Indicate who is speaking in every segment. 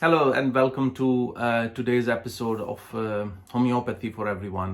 Speaker 1: Hello and welcome to today's episode of Homeopathy for Everyone.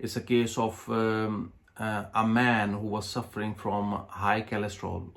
Speaker 1: It's a case of a man who was suffering from high cholesterol.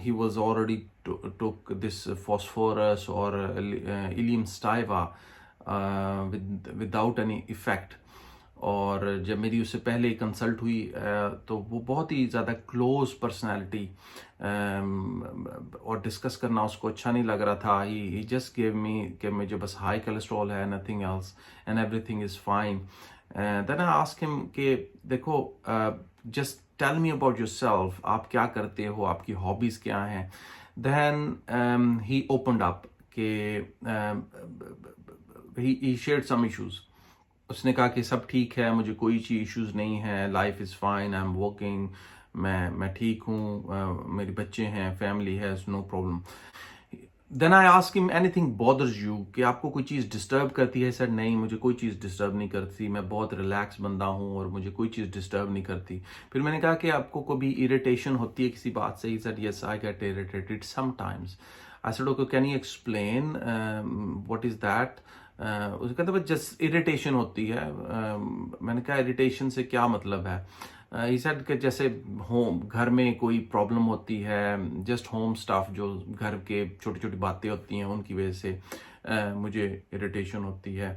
Speaker 1: he was already took this phosphorus or Ilium Stiva without any effect. اور جب میری اس سے پہلے consult ہوئی تو وہ بہت ہی زیادہ کلوز پرسنالٹی اور ڈسکس کرنا اس کو اچھا نہیں لگ رہا تھا. ہی جسٹ گیو می کہ مجھے بس ہائی کولیسٹرول ہے, nothing else and everything is fine. Then I ask him کہ دیکھو just tell me about yourself, آپ کیا کرتے ہو, آپ کی ہابیز کیا ہیں. دین ہی اوپنڈ اپ کہ ہی شیئرڈ سم ایشوز. اس نے کہا کہ سب ٹھیک ہے, مجھے کوئی چیز ایشوز نہیں ہے, life is fine, I am working, میں ٹھیک ہوں, میرے بچے ہیں, فیملی ہے, no problem. Then I ask him anything bothers you, کہ آپ کو کوئی چیز ڈسٹرب کرتی ہے. سر نہیں, مجھے کوئی چیز ڈسٹرب نہیں کرتی, میں بہت ریلیکس بندہ ہوں اور مجھے کوئی چیز ڈسٹرب نہیں کرتی. پھر میں نے کہا کہ آپ کو کبھی اریٹیشن ہوتی ہے کسی بات سے. He sir yes I get irritated sometimes. I said okay can you explain what is that. اس کہتے ہیں جسٹ اریٹیشن ہوتی ہے. میں نے کہا اریٹیشن سے کیا مطلب ہے. ہی سیڈ کہ جیسے گھر میں کوئی پرابلم ہوتی ہے, جسٹ ہوم اسٹاف, جو گھر کے چھوٹی چھوٹی باتیں ہوتی ہیں ان کی وجہ سے مجھے اریٹیشن ہوتی ہے.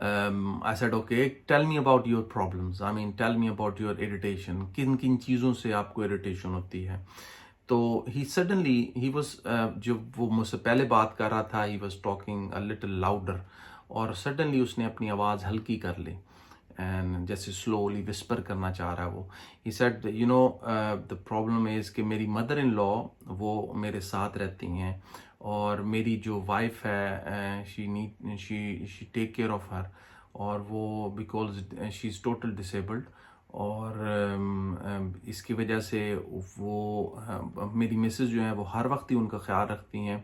Speaker 1: I said okay tell me about your problems, I mean tell me about your irritation, کن کن چیزوں سے آپ کو اریٹیشن ہوتی ہے. تو ہی سڈنلی ہی واز, جب وہ مجھ سے پہلے بات کر رہا تھا, he was talking a little louder, اور سڈنلی اس نے اپنی آواز ہلکی کر لی اینڈ جیسے سلولی وسپر کرنا چاہ رہا ہے وہ. He said you know the problem is کہ میری مدر ان لا وہ میرے ساتھ رہتی ہیں, اور میری جو وائف ہے شی ٹیک کیئر آف ہر, اور وہ because she is total disabled, اور اس کی وجہ سے وہ میری مسز جو ہیں وہ ہر وقت ہی ان کا خیال رکھتی ہیں,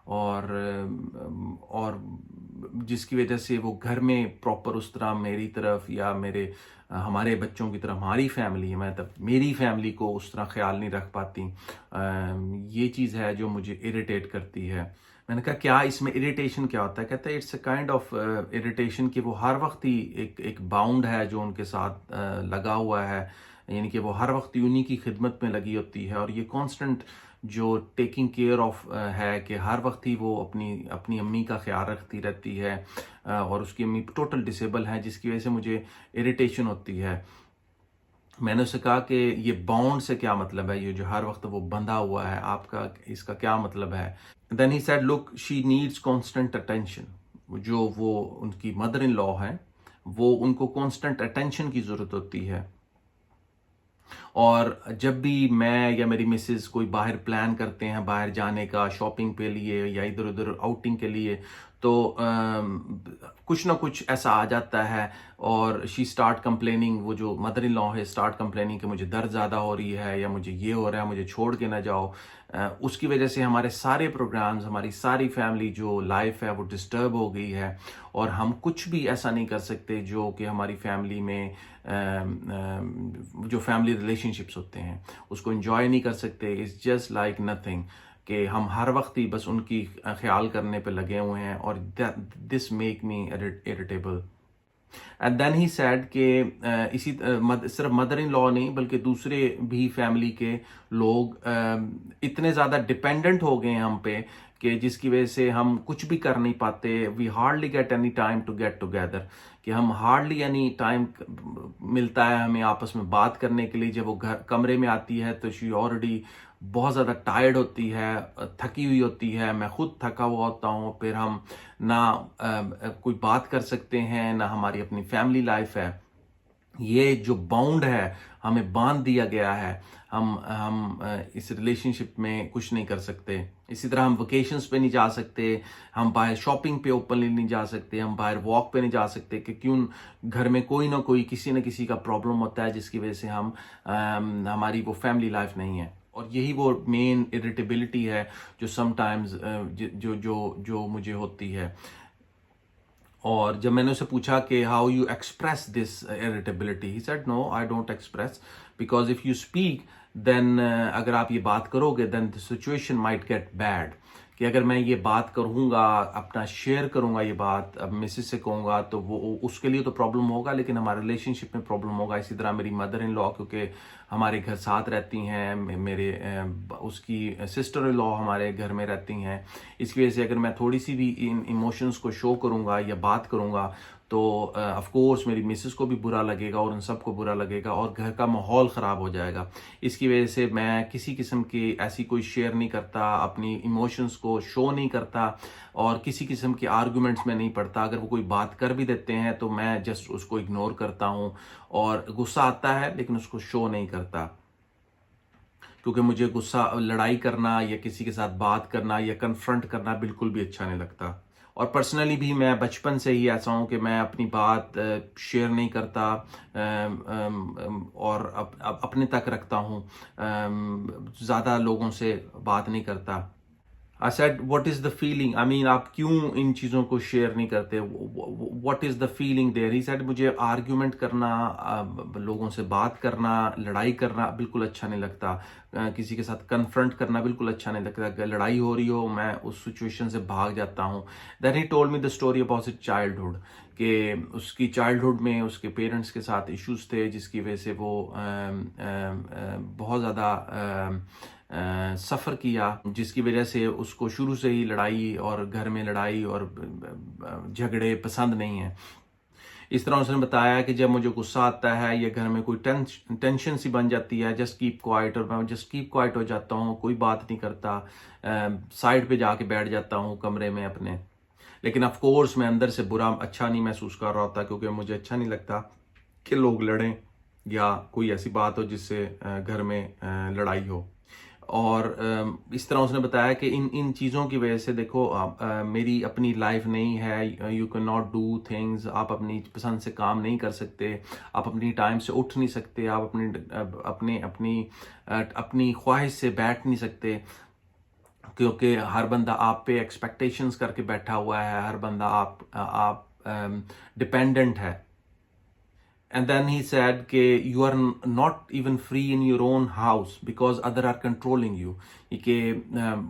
Speaker 1: اور جس کی وجہ سے وہ گھر میں پراپر اس طرح میری طرف یا ہمارے بچوں کی طرف, ہماری فیملی ہے, میں میری فیملی کو اس طرح خیال نہیں رکھ پاتی. یہ چیز ہے جو مجھے اریٹیٹ کرتی ہے. میں نے کہا کیا اس میں اریٹیشن کیا ہوتا ہے. کہتا ہے it's a kind of irritation کہ وہ ہر وقت ہی ایک باؤنڈ ہے جو ان کے ساتھ لگا ہوا ہے, یعنی کہ وہ ہر وقت انہی کی خدمت میں لگی ہوتی ہے, اور یہ کانسٹنٹ جو ٹیکنگ کیئر آف ہے کہ ہر وقت ہی وہ اپنی امی کا خیال رکھتی رہتی ہے, اور اس کی امی ٹوٹل ڈسیبل ہیں, جس کی وجہ سے مجھے اریٹیشن ہوتی ہے. میں نے اسے کہا کہ یہ باؤنڈ سے کیا مطلب ہے, یہ جو ہر وقت وہ بندھا ہوا ہے, آپ کا اس کا کیا مطلب ہے. Then he said look she needs constant attention. جو وہ ان کی مدر ان لا ہے وہ ان کو کانسٹنٹ اٹینشن کی ضرورت ہوتی ہے, اور جب بھی میں یا میری مسز کوئی باہر پلان کرتے ہیں باہر جانے کا, شاپنگ کے لیے یا ادھر ادھر آؤٹنگ کے لیے, تو کچھ نہ کچھ ایسا آ جاتا ہے, اور شی اسٹارٹ کمپلیننگ, وہ جو مدر ان لا ہے اسٹارٹ کمپلیننگ کہ مجھے درد زیادہ ہو رہی ہے, یا مجھے یہ ہو رہا ہے, مجھے چھوڑ کے نہ جاؤ. اس کی وجہ سے ہمارے سارے پروگرامز, ہماری ساری فیملی جو لائف ہے وہ ڈسٹرب ہو گئی ہے, اور ہم کچھ بھی ایسا نہیں کر سکتے جو کہ ہماری فیملی میں جو فیملی ریلیشن شپس ہوتے ہیں اس کو انجوائے نہیں کر سکتے. اٹس جسٹ لائک نتھنگ, کہ ہم ہر وقت ہی بس ان کی خیال کرنے پہ لگے ہوئے ہیں, اور this make me irritable. And then he said کہ اسی صرف مدر ان لا نہیں بلکہ دوسرے بھی فیملی کے لوگ اتنے زیادہ ڈپینڈنٹ ہو گئے ہیں ہم پہ کہ جس کی وجہ سے ہم کچھ بھی کر نہیں پاتے. We hardly get any time to get together, کہ ہم ہارڈلی اینی ٹائم ملتا ہے ہمیں آپس میں بات کرنے کے لیے. جب وہ کمرے میں آتی ہے تو شی آلریڈی بہت زیادہ ٹائرڈ ہوتی ہے, تھکی ہوئی ہوتی ہے, میں خود تھکا ہوا ہوتا ہوں. پھر ہم نہ کوئی بات کر سکتے ہیں, نہ ہماری اپنی فیملی لائف ہے. یہ جو باؤنڈ ہے ہمیں باندھ دیا گیا ہے, ہم اس ریلیشن شپ میں کچھ نہیں کر سکتے. اسی طرح ہم ویکیشنز پہ نہیں جا سکتے, ہم باہر شاپنگ پہ اوپنلی نہیں جا سکتے, ہم باہر واک پہ نہیں جا سکتے, کہ کیوں گھر میں کوئی نہ کوئی کسی نہ کسی کا پرابلم ہوتا ہے جس کی وجہ سے ہماری وہ فیملی لائف نہیں ہے. اور یہی وہ مین اریٹیبلٹی ہے جو سم ٹائمز جو مجھے ہوتی ہے. اور جب میں نے اسے پوچھا کہ how you express this irritability, he said no I don't express because of you speak then اگر آپ یہ بات کرو گے then the situation might get bad, کہ اگر میں یہ بات کروں گا، اپنا شیئر کروں گا یہ بات اب مسز سے کہوں گا تو وہ اس کے لیے تو پرابلم ہوگا، لیکن ہمارے ریلیشن شپ میں پرابلم ہوگا. اسی طرح میری مدر ان لا کیونکہ ہمارے گھر ساتھ رہتی ہیں، میرے اس کی سسٹر ان لا ہمارے گھر میں رہتی ہیں، اس کی وجہ سے اگر میں تھوڑی سی بھی ان ایموشنز کو شو کروں گا یا بات کروں گا تو آف کورس میری مسز کو بھی برا لگے گا اور ان سب کو برا لگے گا اور گھر کا ماحول خراب ہو جائے گا. اس کی وجہ سے میں کسی قسم کی ایسی کوئی شیئر نہیں کرتا، اپنی ایموشنز کو شو نہیں کرتا اور کسی قسم کے آرگومنٹس میں نہیں پڑتا. اگر وہ کوئی بات کر بھی دیتے ہیں تو میں جسٹ اس کو اگنور کرتا ہوں اور غصہ آتا ہے لیکن اس کو شو نہیں کرتا، کیونکہ مجھے غصہ لڑائی کرنا یا کسی کے ساتھ بات کرنا یا کنفرنٹ کرنا بالکل بھی اچھا نہیں لگتا. اور پرسنلی بھی میں بچپن سے ہی ایسا ہوں کہ میں اپنی بات شیئر نہیں کرتا اور اپنے تک رکھتا ہوں، زیادہ لوگوں سے بات نہیں کرتا. I said, what is the feeling? I mean, آپ کیوں ان چیزوں کو شیئر نہیں کرتے؟ What is the feeling there? He said, مجھے آرگیومنٹ کرنا، لوگوں سے بات کرنا، لڑائی کرنا بالکل اچھا نہیں لگتا، کسی کے ساتھ کنفرنٹ کرنا بالکل اچھا نہیں لگتا. اگر لڑائی ہو رہی ہو میں اس سچویشن سے بھاگ جاتا ہوں. Then he told me the story about his childhood کہ اس کی چائلڈہڈ میں اس کے پیرنٹس کے ساتھ ایشوز تھے جس کی وجہ سے وہ بہت زیادہ سفر کیا، جس کی وجہ سے اس کو شروع سے ہی لڑائی اور گھر میں لڑائی اور جھگڑے پسند نہیں ہیں. اس طرح اس نے بتایا کہ جب مجھے غصہ آتا ہے یا گھر میں کوئی ٹینشن سی بن جاتی ہے، جسٹ کیپ کوائٹ، اور میں جسٹ کیپ کوائٹ ہو جاتا ہوں، کوئی بات نہیں کرتا، سائڈ پہ جا کے بیٹھ جاتا ہوں کمرے میں اپنے. لیکن آف کورس میں اندر سے برا اچھا نہیں محسوس کر رہا ہوتا، کیونکہ مجھے اچھا نہیں لگتا کہ لوگ لڑیں یا کوئی ایسی بات ہو جس سے گھر میں لڑائی ہو. اور اس طرح اس نے بتایا کہ ان چیزوں کی وجہ سے دیکھو میری اپنی لائف نہیں ہے، you can not do things, آپ اپنی پسند سے کام نہیں کر سکتے، آپ اپنی ٹائم سے اٹھ نہیں سکتے، آپ اپنی خواہش سے بیٹھ نہیں سکتے، کیونکہ ہر بندہ آپ پہ ایکسپیکٹیشنز کر کے بیٹھا ہوا ہے، ہر بندہ آپ ڈپینڈنٹ ہے. And then he said کہ you are not even free in your own house because other are controlling you. کہ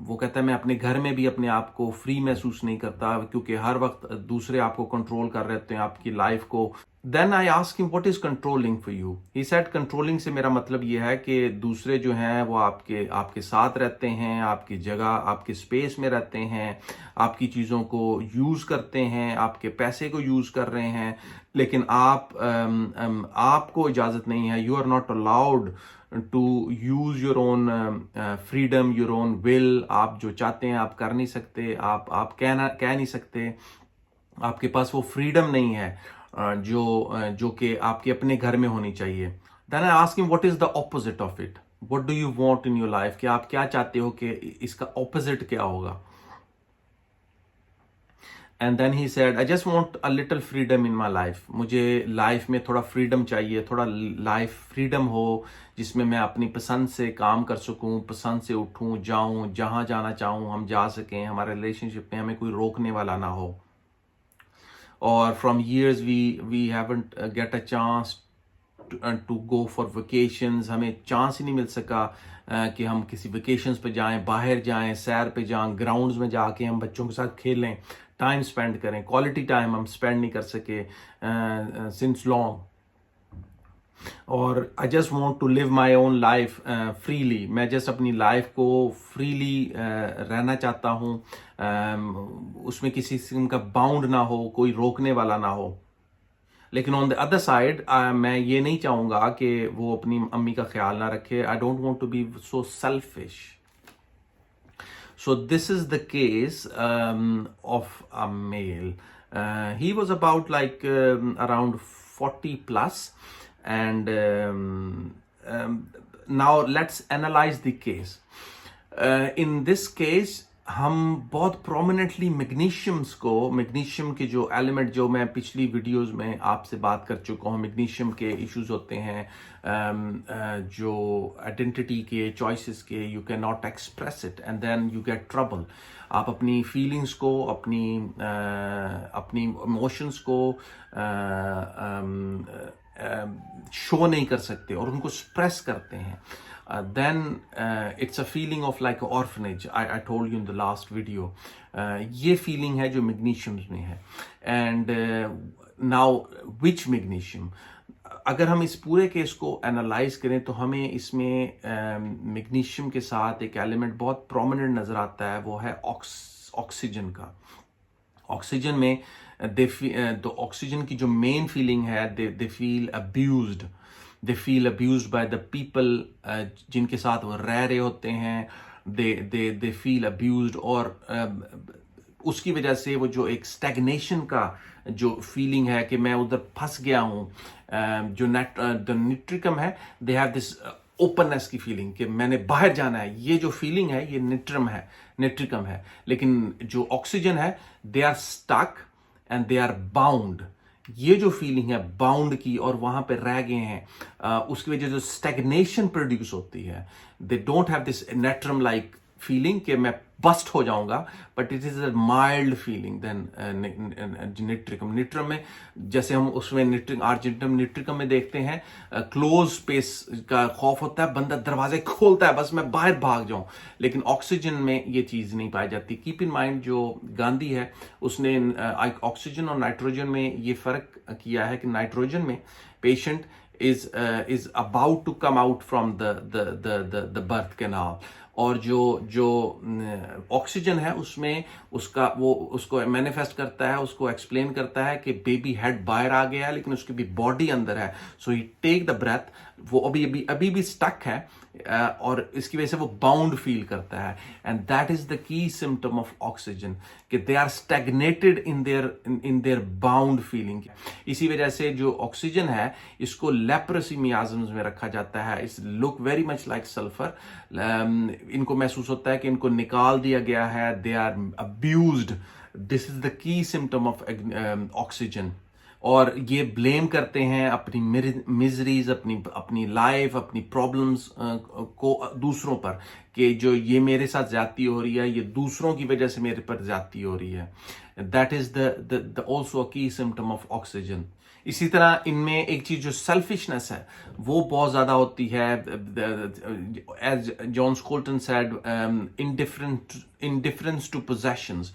Speaker 1: وہ کہتا ہے میں اپنے گھر میں بھی اپنے آپ کو فری محسوس نہیں کرتا کیونکہ ہر وقت دوسرے آپ کو کنٹرول کر رہے ہوتے ہیں آپ کی لائف کو. Then I asked him what is controlling for you. He said controlling سے میرا مطلب یہ ہے کہ دوسرے جو ہیں وہ آپ کے ساتھ رہتے ہیں، آپ کی جگہ، آپ کے اسپیس میں رہتے ہیں، آپ کی چیزوں کو یوز کرتے ہیں، آپ کے پیسے کو یوز کر رہے ہیں، لیکن آپ کو اجازت نہیں ہے. You are not allowed to use your own freedom, your own will. آپ جو چاہتے ہیں آپ کر نہیں سکتے، آپ کہہ نہیں سکتے، آپ کے پاس وہ فریڈم نہیں ہے جو کہ آپ کے اپنے گھر میں ہونی چاہیے. Then I asked him what is the opposite of it? What do you want in your life? کہ آپ کیا چاہتے ہو کہ اس کا opposite کیا ہوگا؟ And then he said, I just want a little freedom in my life. مجھے life میں تھوڑا فریڈم چاہیے، تھوڑا لائف فریڈم ہو جس میں اپنی پسند سے کام کر سکوں، پسند سے اٹھوں، جاؤں، جہاں جانا چاہوں ہم جا سکیں، ہمارے ریلیشن شپ میں ہمیں کوئی روکنے والا نہ ہو. اور from years we haven't get a chance to go for vacations. ہمیں چانس ہی نہیں مل سکا کہ ہم کسی ویکیشنز پہ جائیں، باہر جائیں، سیر پہ جائیں، گراؤنڈز میں جا کے ہم بچوں کے ساتھ کھیلیں، ٹائم اسپینڈ کریں. کوالٹی ٹائم ہم اسپینڈ نہیں کر سکے سنس لانگ. اور I just want to live my own life freely. میں جسٹ اپنی لائف کو فریلی رہنا چاہتا ہوں، اس میں کسی قسم کا باؤنڈ نہ ہو، کوئی روکنے والا نہ ہو. لیکن آن دا ادر سائڈ میں یہ نہیں چاہوں گا کہ وہ اپنی امی کا خیال نہ رکھے. I don't want to be so selfish. So this is the case of a male. He was about like around 40 plus, and now let's analyze the case. In this case, ہم بہت پرومیننٹلی میگنیشیم کے جو element جو میں پچھلی videos میں آپ سے بات کر چکا ہوں، میگنیشیم کے ایشوز ہوتے ہیں جو آئیڈینٹی کے، چوائسز کے، you can not express it and then you get trouble. آپ اپنی فیلنگس کو، اپنی ایموشنس کو شو نہیں کر سکتے اور ان کو سپریس کرتے ہیں. Then it's a feeling of like an orphanage. I told you in the last video. یہ فیلنگ ہے جو میگنیشیمز میں ہے. اینڈ ناؤ وچ میگنیشیم، اگر ہم اس پورے کیس کو انالائز کریں تو ہمیں اس میں میگنیشیم کے ساتھ ایک ایلیمنٹ بہت پرومیننٹ نظر آتا ہے، وہ ہے آکسیجن کا. آکسیجن میں تو آکسیجن کی جو مین فیلنگ ہے، they feel abused. They feel abused by the people جن کے ساتھ وہ رہ رہے ہوتے ہیں. They feel abused اور اس کی وجہ سے وہ جو ایک اسٹیگنیشن کا جو فیلنگ ہے کہ میں ادھر پھنس گیا ہوں، جو نیٹرکم ہے، they have this اوپننس کی فیلنگ کہ میں نے باہر جانا ہے. یہ جو فیلنگ ہے یہ نیٹرکم ہے. لیکن جو آکسیجن ہے، they are stuck and they are bound. یہ جو فیلنگ ہے باؤنڈ کی اور وہاں پہ رہ گئے ہیں، اس کی وجہ سے اسٹیگنیشن پروڈیوس ہوتی ہے. They don't have this natrum like feeling کہ میں بسٹ ہو جاؤں گا، but it is a mild feeling then natrum میں. جیسے ہم اس میں آرجنٹم نیٹرکم میں دیکھتے ہیں، کلوز اسپیس کا خوف ہوتا ہے، بندہ دروازے کھولتا ہے بس میں باہر بھاگ جاؤں. لیکن آکسیجن میں یہ چیز نہیں پائی جاتی. کیپ ان مائنڈ جو گاندھی ہے اس نے آکسیجن اور نائٹروجن میں یہ فرق کیا ہے کہ نائٹروجن میں patient is about to come out from the birth canal، اور جو آکسیجن ہے اس میں اس کو مینیفیسٹ کرتا ہے، اس کو ایکسپلین کرتا ہے کہ بیبی ہیڈ باہر آ گیا ہے لیکن اس کی بھی باڈی اندر ہے. سو ہی ٹیک دا بریتھ، وہ ابھی بھی اسٹک ہے اور اس کی وجہ سے وہ باؤنڈ فیل کرتا ہے. اینڈ دیٹ از دا کی سمٹم آف آکسیجن کہ they are stagnated in their bound feeling. اسی وجہ سے جو آکسیجن ہے اس کو لیپرسی میازمز میں رکھا جاتا ہے. It's look very much like sulphur. ان کو محسوس ہوتا ہے کہ ان کو نکال دیا گیا ہے، دے آر ابیوزڈ. دس از دا کی سمٹم آف آکسیجن. اور یہ بلیم کرتے ہیں اپنی میزریز، اپنی لائف، اپنی پرابلمس کو دوسروں پر، کہ جو یہ میرے ساتھ زیادتی ہو رہی ہے، یہ دوسروں کی وجہ سے میرے پر زیادتی ہو رہی ہے. That is the also a key symptom of oxygen. اسی طرح ان میں ایک چیز جو سیلفشنس ہے وہ بہت زیادہ ہوتی ہے. As Jan Scholten said, indifference to possessions،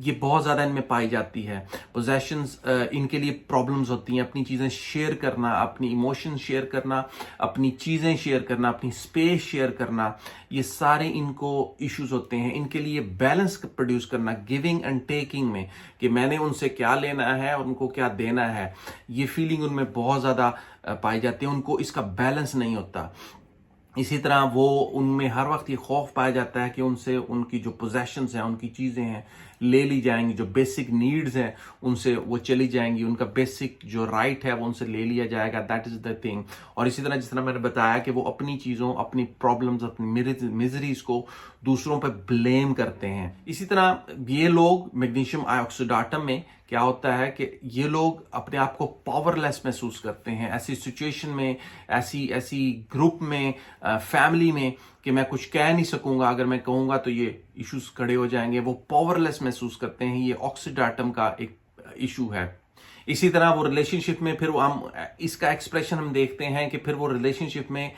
Speaker 1: یہ بہت زیادہ ان میں پائی جاتی ہے. پوزیشنز ان کے لیے پرابلمز ہوتی ہیں. اپنی چیزیں شیئر کرنا، اپنی ایموشن شیئر کرنا، اپنی چیزیں شیئر کرنا، اپنی اسپیس شیئر کرنا، یہ سارے ان کو ایشوز ہوتے ہیں. ان کے لیے بیلنس پروڈیوس کرنا گیونگ اینڈ ٹیکنگ میں، کہ میں نے ان سے کیا لینا ہے اور ان کو کیا دینا ہے، یہ فیلنگ ان میں بہت زیادہ پائی جاتی ہے. ان کو اس کا بیلنس نہیں ہوتا. اسی طرح ان میں ہر وقت یہ خوف پایا جاتا ہے کہ ان سے ان کی جو پوزیشنز ہیں، ان کی چیزیں ہیں، لے لی جائیں گی. جو بیسک نیڈز ہیں ان سے وہ چلی جائیں گی. ان کا بیسک جو رائٹ ہے وہ ان سے لے لیا جائے گا. That is the thing. اور اسی طرح جس طرح میں نے بتایا کہ وہ اپنی چیزوں، اپنی پرابلمز، اپنی میزریز کو دوسروں پہ بلیم کرتے ہیں. اسی طرح یہ لوگ میگنیشیم آکسیڈاٹم میں کیا ہوتا ہے کہ یہ لوگ اپنے آپ کو پاور لیس محسوس کرتے ہیں. ایسی سچویشن میں، ایسی گروپ میں، فیملی میں، کہ میں کچھ کہہ نہیں سکوں گا، اگر میں کہوں گا تو یہ ایشوز کھڑے ہو جائیں گے. وہ پاور لیس محسوس کرتے ہیں. یہ آکسیڈاٹم کا ایک ایشو ہے. اسی طرح وہ ریلیشن شپ میں پھر ہم اس کا ایکسپریشن ہم دیکھتے ہیں کہ پھر وہ ریلیشن شپ میں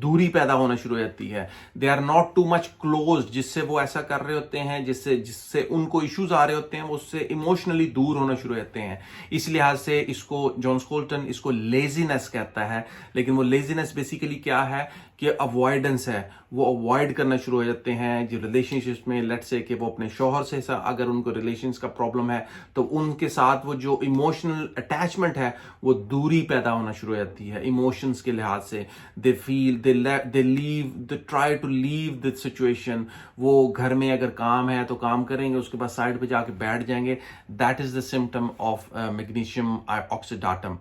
Speaker 1: دوری پیدا ہونا شروع ہو جاتی ہے. They are not too much close, جس سے وہ ایسا کر رہے ہوتے ہیں، جس سے ان کو ایشوز آ رہے ہوتے ہیں، وہ اس سے ایموشنلی دور ہونا شروع ہو جاتے ہیں. اس لحاظ سے اس کو جان سکولٹن اس کو لیزینس کہتا ہے. لیکن وہ لیزینس بیسیکلی کیا ہے کہ اوائڈنس ہے. وہ اوائڈ کرنا شروع ہو جاتے ہیں جو ریلیشن شپس میں. لیٹ سے کہ وہ اپنے شوہر سے اگر ان کو ریلیشنز کا پرابلم ہے تو ان کے ساتھ وہ جو ایموشنل اٹیچمنٹ ہے وہ دوری پیدا ہونا شروع ہو جاتی ہے ایموشنز کے لحاظ سے. they try to leave the situation. وہ گھر میں اگر کام ہے تو کام کریں گے، اس کے بعد سائڈ پہ جا کے بیٹھ جائیں گے. That is the symptom of magnesium oxidatum.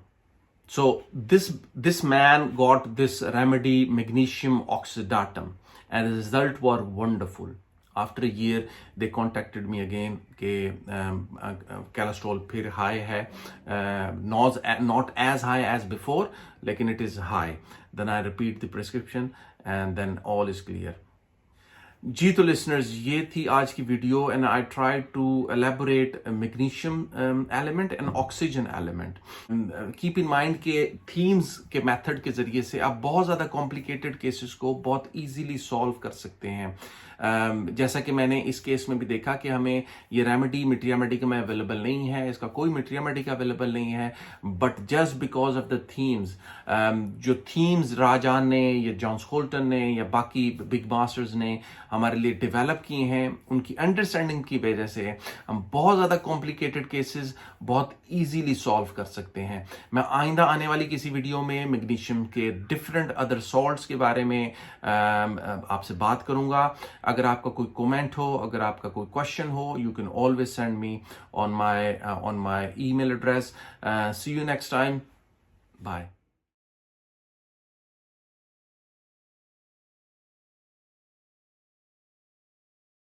Speaker 1: So this man got this remedy, magnesium oxydatum, and the result were wonderful. after a year they contacted me again کہ cholesterol پھر high ہے, not as high as before لیکن it is high. Then I repeat the prescription and then all is clear. جی تو listeners یہ تھی آج کی video and I try to elaborate magnesium element and oxygen element. Keep in mind کہ تھیمز کے میتھڈ کے ذریعے سے آپ بہت زیادہ کمپلیکیٹڈ کیسز کو بہت ایزیلی سالو کر سکتے ہیں. جیسا کہ میں نے اس کیس میں بھی دیکھا کہ ہمیں یہ ریمیڈی میٹریا میڈیکا میں اویلیبل نہیں ہے, اس کا کوئی میٹریا میڈیکا اویلیبل نہیں ہے, but just because of the themes, جو تھیمز راجان نے یا جانس ہولٹن نے یا باقی بگ ماسٹرز نے ہمارے لیے ڈیولپ کی ہیں, ان کی انڈرسٹینڈنگ کی وجہ سے ہم بہت زیادہ کمپلیکیٹڈ کیسز بہت ایزیلی سالو کر سکتے ہیں. میں آئندہ آنے والی کسی ویڈیو میں میگنیشیم کے ڈفرینٹ ادر سالٹس کے بارے میں آپ سے بات کروں گا. اگر آپ کا کوئی کومنٹ ہو, اگر آپ کا کوئی کوشچن ہو, you can always send me on my email address. See you next time. Bye.